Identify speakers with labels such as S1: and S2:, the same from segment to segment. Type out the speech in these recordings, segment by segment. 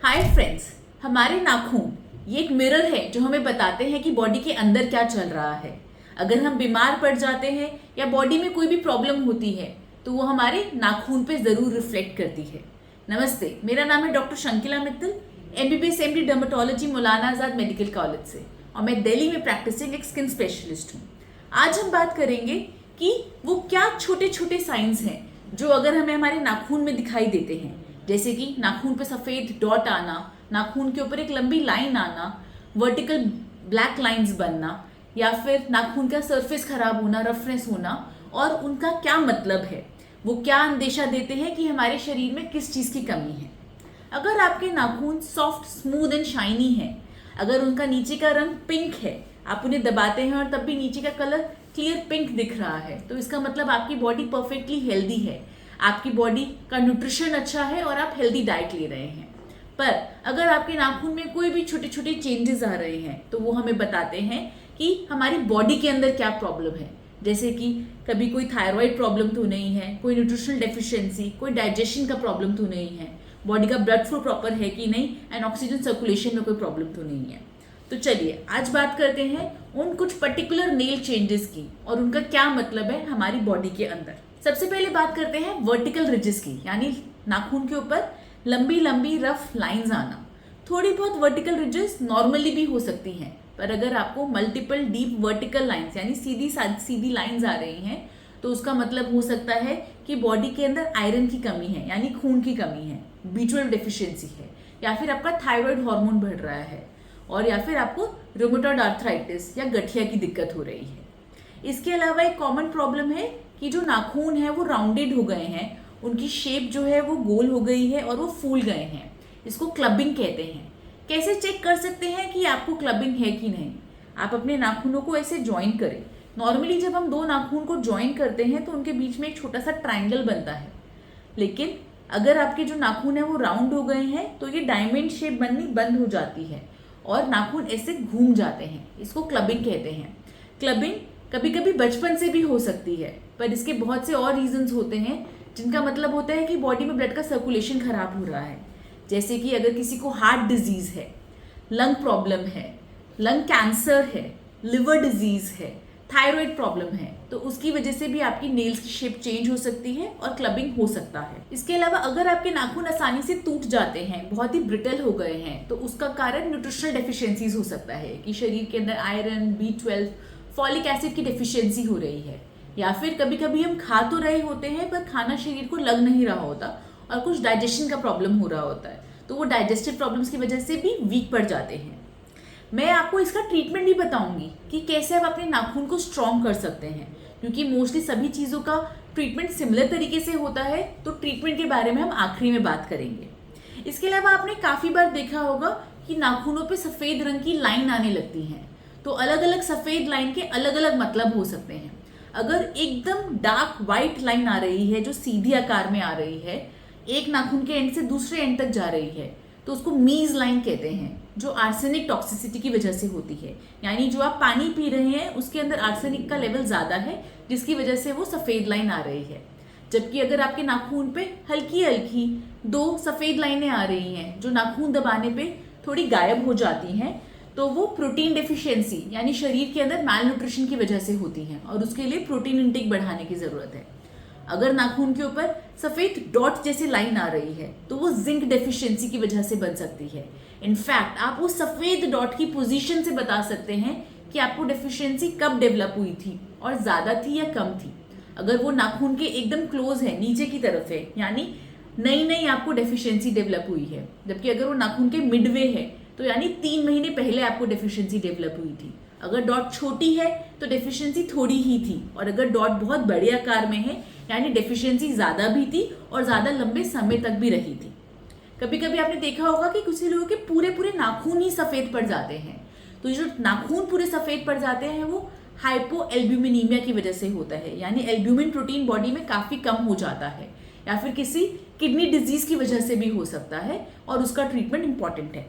S1: Hi friends, हमारे नाखून ये एक मिरर है जो हमें बताते हैं कि बॉडी के अंदर क्या चल रहा है। अगर हम बीमार पड़ जाते हैं या बॉडी में कोई भी प्रॉब्लम होती है तो वो हमारे नाखून पे ज़रूर रिफ्लेक्ट करती है। नमस्ते, मेरा नाम है doctor Shankila Mittal, MBBS MD dermatology Maulana Azad medical college से, और मैं दिल्ली में प्रैक्टिसिंग एक स्किन स्पेशलिस्ट हूँ। आज हम बात करेंगे कि वो क्या छोटे छोटे साइंस हैं जो अगर हमें हमारे नाखून में दिखाई देते हैं, जैसे कि नाखून पे सफ़ेद डॉट आना, नाखून के ऊपर एक लंबी लाइन आना, वर्टिकल ब्लैक लाइंस बनना, या फिर नाखून का सरफेस खराब होना, रफनेस होना, और उनका क्या मतलब है, वो क्या अंदेशा देते हैं कि हमारे शरीर में किस चीज़ की कमी है। अगर आपके नाखून सॉफ्ट, स्मूथ एंड शाइनी है, अगर उनका नीचे का रंग पिंक है, आप उन्हें दबाते हैं और तब भी नीचे का कलर क्लियर पिंक दिख रहा है, तो इसका मतलब आपकी बॉडी परफेक्टली हेल्दी है, आपकी बॉडी का न्यूट्रिशन अच्छा है और आप हेल्दी डाइट ले रहे हैं। पर अगर आपके नाखून में कोई भी छोटे छोटे चेंजेस आ रहे हैं तो वो हमें बताते हैं कि हमारी बॉडी के अंदर क्या प्रॉब्लम है। जैसे कि कभी कोई थायराइड प्रॉब्लम तो नहीं है, कोई न्यूट्रिशनल डेफिशिएंसी, कोई डाइजेशन का प्रॉब्लम तो नहीं है, बॉडी का ब्लड फ्लो प्रॉपर है कि नहीं, एंड ऑक्सीजन सर्कुलेशन में कोई प्रॉब्लम तो नहीं है। तो चलिए आज बात करते हैं उन कुछ पर्टिकुलर नेल चेंजेस की और उनका क्या मतलब है हमारी बॉडी के अंदर। सबसे पहले बात करते हैं वर्टिकल रिजेस की, यानी नाखून के ऊपर लंबी लंबी रफ लाइंस आना। थोड़ी बहुत वर्टिकल रिजेस नॉर्मली भी हो सकती हैं, पर अगर आपको मल्टीपल डीप वर्टिकल लाइंस यानी सीधी सीधी लाइंस आ रही हैं तो उसका मतलब हो सकता है कि बॉडी के अंदर आयरन की कमी है, यानी खून की कमी है, B12 डेफिशिएंसी है, या फिर आपका थायराइड हार्मोन बढ़ रहा है, और या फिर आपको रूमेटॉइड आर्थराइटिस या गठिया की दिक्कत हो रही है। इसके अलावा एक कॉमन प्रॉब्लम है कि जो नाखून है वो राउंडेड हो गए हैं, उनकी शेप जो है वो गोल हो गई है और वो फूल गए हैं। इसको क्लबिंग कहते हैं। कैसे चेक कर सकते हैं कि आपको क्लबिंग है कि नहीं? आप अपने नाखूनों को ऐसे ज्वाइन करें। नॉर्मली जब हम दो नाखून को ज्वाइन करते हैं तो उनके बीच में एक छोटा सा ट्राइंगल बनता है, लेकिन अगर आपके जो नाखून है वो राउंड हो गए हैं तो ये डायमंड शेप बननी बंद हो जाती है और नाखून ऐसे घूम जाते हैं। इसको क्लबिंग कहते हैं। क्लबिंग कभी कभी बचपन से भी हो सकती है, पर इसके बहुत से और रीजंस होते हैं जिनका मतलब होता है कि बॉडी में ब्लड का सर्कुलेशन खराब हो रहा है। जैसे कि अगर किसी को हार्ट डिजीज है, लंग प्रॉब्लम है, लंग कैंसर है, लिवर डिजीज है, थायराइड प्रॉब्लम है, तो उसकी वजह से भी आपकी नेल्स की शेप चेंज हो सकती है और क्लबिंग हो सकता है। इसके अलावा अगर आपके नाखून आसानी से टूट जाते हैं, बहुत ही ब्रिटल हो गए हैं, तो उसका कारण न्यूट्रिशनल डेफिशिएंसीज हो सकता है कि शरीर के अंदर आयरन, B12, फॉलिक एसिड की डेफिशिएंसी हो रही है, या फिर कभी कभी हम खा तो रहे होते हैं पर खाना शरीर को लग नहीं रहा होता और कुछ डाइजेशन का प्रॉब्लम हो रहा होता है, तो वो डाइजेस्टिव प्रॉब्लम्स की वजह से भी वीक पड़ जाते हैं। मैं आपको इसका ट्रीटमेंट भी बताऊंगी कि कैसे आप अपने नाखून को स्ट्रॉन्ग कर सकते हैं, क्योंकि मोस्टली सभी चीज़ों का ट्रीटमेंट सिमिलर तरीके से होता है, तो ट्रीटमेंट के बारे में हम आखिरी में बात करेंगे। इसके अलावा आपने काफ़ी बार देखा होगा कि नाखूनों पे सफ़ेद रंग की लाइन आने लगती हैं, तो अलग अलग सफ़ेद लाइन के अलग अलग मतलब हो सकते हैं। अगर एकदम डार्क वाइट लाइन आ रही है जो सीधी आकार में आ रही है, एक नाखून के एंड से दूसरे एंड तक जा रही है, तो उसको मीज लाइन कहते हैं, जो आर्सेनिक टॉक्सिसिटी की वजह से होती है। यानी जो आप पानी पी रहे हैं उसके अंदर आर्सेनिक का लेवल ज़्यादा है, जिसकी वजह से वो सफ़ेद लाइन आ रही है। जबकि अगर आपके नाखून पे हल्की हल्की दो सफ़ेद लाइनें आ रही हैं जो नाखून दबाने पे थोड़ी गायब हो जाती हैं, तो वो प्रोटीन डेफिशिएंसी यानी शरीर के अंदर माल न्यूट्रिशन की वजह से होती हैं और उसके लिए प्रोटीन इंटेक बढ़ाने की ज़रूरत है। अगर नाखून के ऊपर सफ़ेद डॉट जैसी लाइन आ रही है तो वो जिंक डेफिशिएंसी की वजह से बन सकती है। इनफैक्ट आप उस सफ़ेद डॉट की पोजीशन से बता सकते हैं कि आपको डेफिशिएंसी कब डेवलप हुई थी और ज़्यादा थी या कम थी। अगर वो नाखून के एकदम क्लोज है, नीचे की तरफ है, यानी नई नई आपको डेफिशिएंसी डेवलप हुई है, जबकि अगर वो नाखून के मिडवे है तो यानी 3 महीने पहले आपको डेफिशिएंसी डेवलप हुई थी। अगर डॉट छोटी है तो डेफिशिएंसी थोड़ी ही थी, और अगर डॉट बहुत बड़े आकार में है यानी डेफिशिएंसी ज़्यादा भी थी और ज़्यादा लंबे समय तक भी रही थी। कभी कभी आपने देखा होगा कि कुछ लोगों के पूरे पूरे नाखून ही सफ़ेद पड़ जाते हैं, तो जो नाखून पूरे सफ़ेद पड़ जाते हैं वो हाइपो एल्ब्यूमिनीमिया की वजह से होता है, यानी एल्ब्यूमिन प्रोटीन बॉडी में काफ़ी कम हो जाता है, या फिर किसी किडनी डिजीज़ की वजह से भी हो सकता है और उसका ट्रीटमेंट इंपॉर्टेंट है।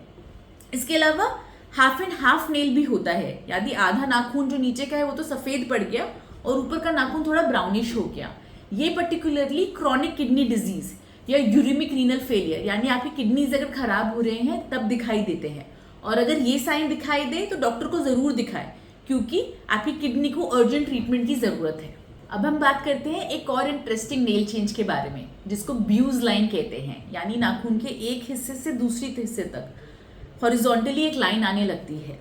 S1: इसके अलावा हाफ एंड हाफ नेल भी होता है, यदि आधा नाखून जो नीचे का है वो तो सफ़ेद पड़ गया और ऊपर का नाखून थोड़ा ब्राउनिश हो गया। ये पर्टिकुलरली क्रॉनिक किडनी डिजीज़ या यूरिमिक रीनल फेलियर यानी आपकी किडनीज अगर खराब हो रहे हैं तब दिखाई देते हैं। और अगर ये साइन दिखाई दे तो डॉक्टर को जरूर दिखाएं, क्योंकि आपकी किडनी को अर्जेंट ट्रीटमेंट की जरूरत है। अब हम बात करते हैं एक और इंटरेस्टिंग नेल चेंज के बारे में, जिसको ब्यूज लाइन कहते हैं, यानी नाखून के एक हिस्से से दूसरी हिस्से तक हॉरिजॉन्टली एक लाइन आने लगती है।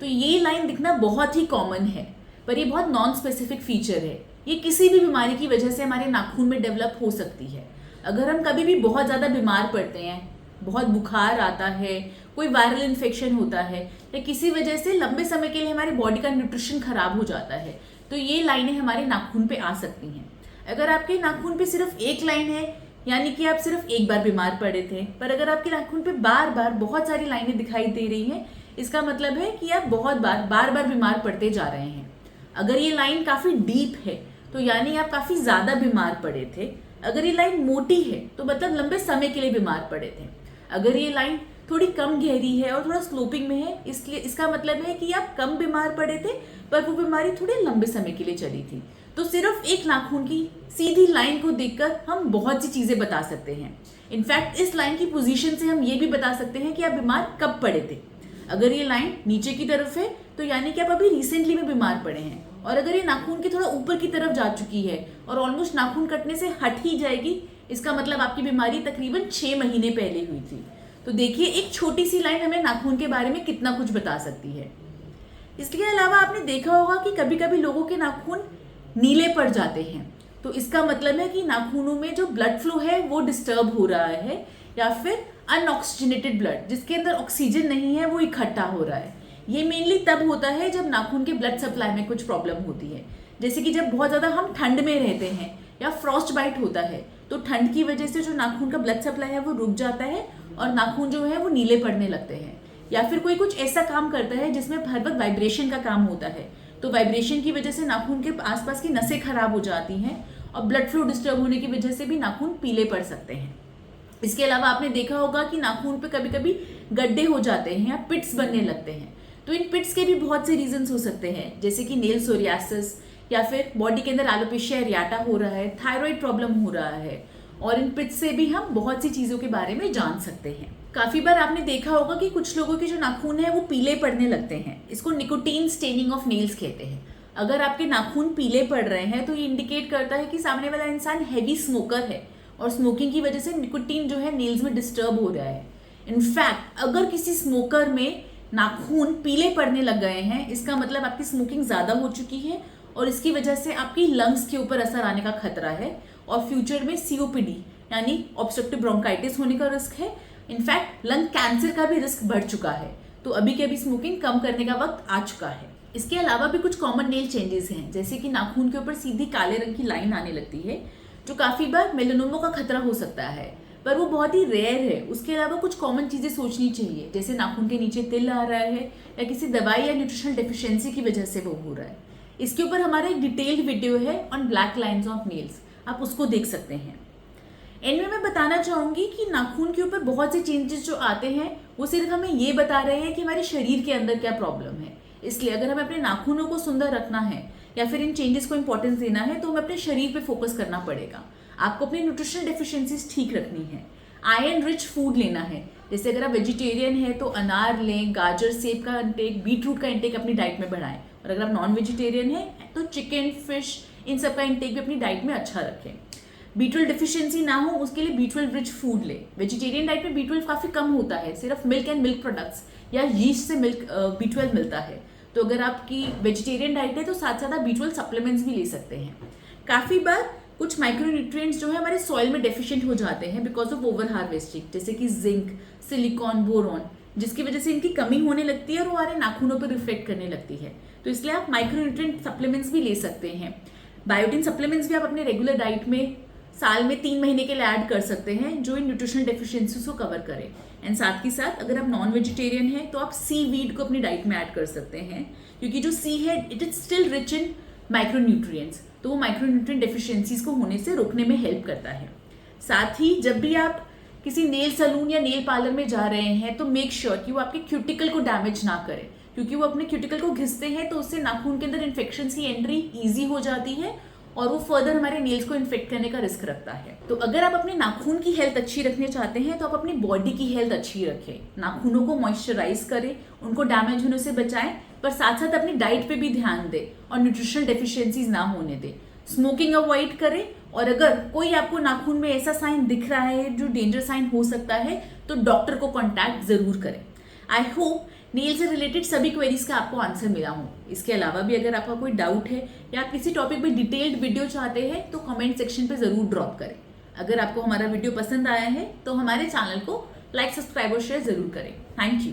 S1: तो ये लाइन दिखना बहुत ही कॉमन है, पर ये बहुत नॉन स्पेसिफिक फीचर है। ये किसी भी बीमारी की वजह से हमारे नाखून में डेवलप हो सकती है। अगर हम कभी भी बहुत ज़्यादा बीमार पड़ते हैं, बहुत बुखार आता है, कोई वायरल इन्फेक्शन होता है, या किसी वजह से लंबे समय के लिए हमारी बॉडी का न्यूट्रिशन खराब हो जाता है, तो ये लाइनें हमारे नाखून पे आ सकती हैं। अगर आपके नाखून पे सिर्फ एक लाइन है, यानी कि आप सिर्फ एक बार बीमार पड़े थे, पर अगर आपके नाखून पे बार बार बहुत सारी लाइनें दिखाई दे रही हैं, इसका मतलब है कि आप बहुत बार बार बीमार पड़ते जा रहे हैं। अगर ये लाइन काफ़ी डीप है तो यानी आप काफ़ी ज़्यादा बीमार पड़े थे। अगर ये लाइन मोटी है तो मतलब लंबे समय के लिए बीमार पड़े थे। अगर ये लाइन थोड़ी कम गहरी है और थोड़ा स्लोपिंग में है, इसलिए इसका मतलब है कि आप कम बीमार पड़े थे, पर वो बीमारी थोड़े लंबे समय के लिए चली थी। तो सिर्फ एक नाखून की सीधी लाइन को देखकर हम बहुत सी चीज़ें बता सकते हैं। इनफैक्ट इस लाइन की पोजीशन से हम ये भी बता सकते हैं कि आप बीमार कब पड़े थे। अगर ये लाइन नीचे की तरफ है तो यानी कि आप अभी रिसेंटली में बीमार पड़े हैं, और अगर ये नाखून के थोड़ा ऊपर की तरफ जा चुकी है और ऑलमोस्ट नाखून कटने से हट ही जाएगी, इसका मतलब आपकी बीमारी तकरीबन 6 महीने पहले हुई थी। तो देखिए, एक छोटी सी लाइन हमें नाखून के बारे में कितना कुछ बता सकती है। इसके अलावा आपने देखा होगा कि कभी कभी लोगों के नाखून नीले पड़ जाते हैं, तो इसका मतलब है कि नाखूनों में जो ब्लड फ्लो है वो डिस्टर्ब हो रहा है, या फिर अनऑक्सीजनेटेड ब्लड, जिसके अंदर ऑक्सीजन नहीं है, वो इकट्ठा हो रहा है। ये मेनली तब होता है जब नाखून के ब्लड सप्लाई में कुछ प्रॉब्लम होती है, जैसे कि जब बहुत ज़्यादा हम ठंड में रहते हैं या फ्रॉस्ट बाइट होता है, तो ठंड की वजह से जो नाखून का ब्लड सप्लाई है वो रुक जाता है और नाखून जो है वो नीले पड़ने लगते हैं। या फिर कोई कुछ ऐसा काम करता है जिसमें हर वक्त वाइब्रेशन का काम होता है, तो वाइब्रेशन की वजह से नाखून के आसपास की नसें खराब हो जाती हैं और ब्लड फ्लो डिस्टर्ब होने की वजह से भी नाखून पीले पड़ सकते हैं। इसके अलावा आपने देखा होगा कि नाखून पे कभी कभी गड्ढे हो जाते हैं या पिट्स बनने लगते हैं, तो इन पिट्स के भी बहुत से रीजंस हो सकते हैं, जैसे कि नेल सोरियासिस, या फिर बॉडी के अंदर एलोपेशिया एरियाटा हो रहा है, थायराइड प्रॉब्लम हो रहा है, और इन पिट्स से भी हम बहुत सी चीज़ों के बारे में जान सकते हैं। काफ़ी बार आपने देखा होगा कि कुछ लोगों के जो नाखून है वो पीले पड़ने लगते हैं। इसको निकोटीन स्टेनिंग ऑफ नेल्स कहते हैं। अगर आपके नाखून पीले पड़ रहे हैं तो ये इंडिकेट करता है कि सामने वाला इंसान हैवी स्मोकर है और स्मोकिंग की वजह से निकोटीन जो है नेल्स में डिस्टर्ब हो रहा है। इनफैक्ट अगर किसी स्मोकर में नाखून पीले पड़ने लग गए हैं, इसका मतलब आपकी स्मोकिंग ज़्यादा हो चुकी है और इसकी वजह से आपकी लंग्स के ऊपर असर आने का खतरा है और फ्यूचर में सीओपीडी यानी ऑब्स्ट्रक्टिव ब्रोंकाइटिस होने का रिस्क है। इनफैक्ट लंग कैंसर का भी रिस्क बढ़ चुका है, तो अभी के अभी स्मोकिंग कम करने का वक्त आ चुका है। इसके अलावा भी कुछ कॉमन नेल चेंजेस हैं, जैसे कि नाखून के ऊपर सीधी काले रंग की लाइन आने लगती है, जो काफ़ी बार मेलानोमा का खतरा हो सकता है, पर वो बहुत ही रेयर है। उसके अलावा कुछ कॉमन चीज़ें सोचनी चाहिए, जैसे नाखून के नीचे तिल आ रहा है या किसी दवाई या न्यूट्रिशनल डेफिशिएंसी की वजह से वो हो रहा है। इसके ऊपर हमारा एक डिटेल्ड वीडियो है on black lines of nails, आप उसको देख सकते हैं। एंड में मैं बताना चाहूँगी कि नाखून के ऊपर बहुत से चेंजेस जो आते हैं वो सिर्फ हमें ये बता रहे हैं कि हमारे शरीर के अंदर क्या प्रॉब्लम है। इसलिए अगर हमें अपने नाखूनों को सुंदर रखना है या फिर इन चेंजेस को इंपॉर्टेंस देना है तो हमें अपने शरीर पे फोकस करना पड़ेगा। आपको अपनी न्यूट्रिशनल डेफिशिएंसीज ठीक रखनी है, आयरन रिच फूड लेना है, जैसे अगर आप वेजिटेरियन है तो अनार लें, गाजर सेब का इंटेक, बीटरूट का इंटेक अपनी डाइट में बढ़ाएं, और अगर आप नॉन वेजिटेरियन है तो चिकन फिश इन सब का इंटेक भी अपनी डाइट में अच्छा रखें। B12 डिफिशियंसी ना हो उसके लिए B12 रिच फूड ले। वेजिटेरियन डाइट में B12 काफ़ी कम होता है, सिर्फ मिल्क एंड मिल्क प्रोडक्ट्स या यीस्ट से मिल्क B12 मिलता है, तो अगर आपकी वेजिटेरियन डाइट है तो साथ साथ आप B12 सप्लीमेंट्स भी ले सकते हैं। काफ़ी बार कुछ माइक्रोन्यूट्रिएंट्स जो है हमारे सॉइल में डेफिशिएंट हो जाते हैं बिकॉज ऑफ ओवर हार्वेस्टिंग, जैसे कि जिंक, सिलिकॉन, बोरॉन, जिसकी वजह से इनकी कमी होने लगती है और हमारे नाखूनों पर रिफ्लेक्ट करने लगती है, तो इसलिए आप माइक्रोन्यूट्रिएंट सप्लीमेंट्स भी ले सकते हैं। बायोटिन सप्लीमेंट्स भी आप अपने रेगुलर डाइट में साल में 3 महीने के लिए ऐड कर सकते हैं, जो इन न्यूट्रिशनल डेफिशिएंसीज को कवर करें। एंड साथ ही साथ अगर आप नॉन वेजिटेरियन हैं तो आप सी वीड को अपनी डाइट में ऐड कर सकते हैं, क्योंकि जो सी है it is still rich in micronutrients, तो वो माइक्रोन्यूट्रिएंट डेफिशिएंसीज को होने से रोकने में हेल्प करता है। साथ ही जब भी आप किसी नेल सलून या नेल पार्लर में जा रहे हैं तो मेक श्योर कि वो आपके क्यूटिकल को डैमेज ना करे, क्योंकि वो अपने क्यूटिकल को घिसते हैं तो उससे नाखून के अंदर इन्फेक्शन की एंट्री ईजी हो जाती है और वो फर्दर हमारे नेल्स को इन्फेक्ट करने का रिस्क रखता है। तो अगर आप अपने नाखून की हेल्थ अच्छी रखने चाहते हैं तो आप अपनी बॉडी की हेल्थ अच्छी रखें, नाखूनों को मॉइस्चराइज करें, उनको डैमेज होने से बचाएं, पर साथ साथ अपनी डाइट पे भी ध्यान दें और न्यूट्रिशनल डेफिशिएंसीज ना होने दें। स्मोकिंग अवॉइड करें, और अगर कोई आपको नाखून में ऐसा साइन दिख रहा है जो डेंजर साइन हो सकता है तो डॉक्टर को कॉन्टैक्ट जरूर करें। आई होप नेल से रिलेटेड सभी क्वेरीज का आपको आंसर मिला हो। इसके अलावा भी अगर आपका कोई डाउट है या आप किसी टॉपिक पे डिटेल्ड वीडियो चाहते हैं तो कमेंट सेक्शन पे जरूर ड्रॉप करें। अगर आपको हमारा वीडियो पसंद आया है तो हमारे चैनल को लाइक, सब्सक्राइब और शेयर जरूर करें। Thank you.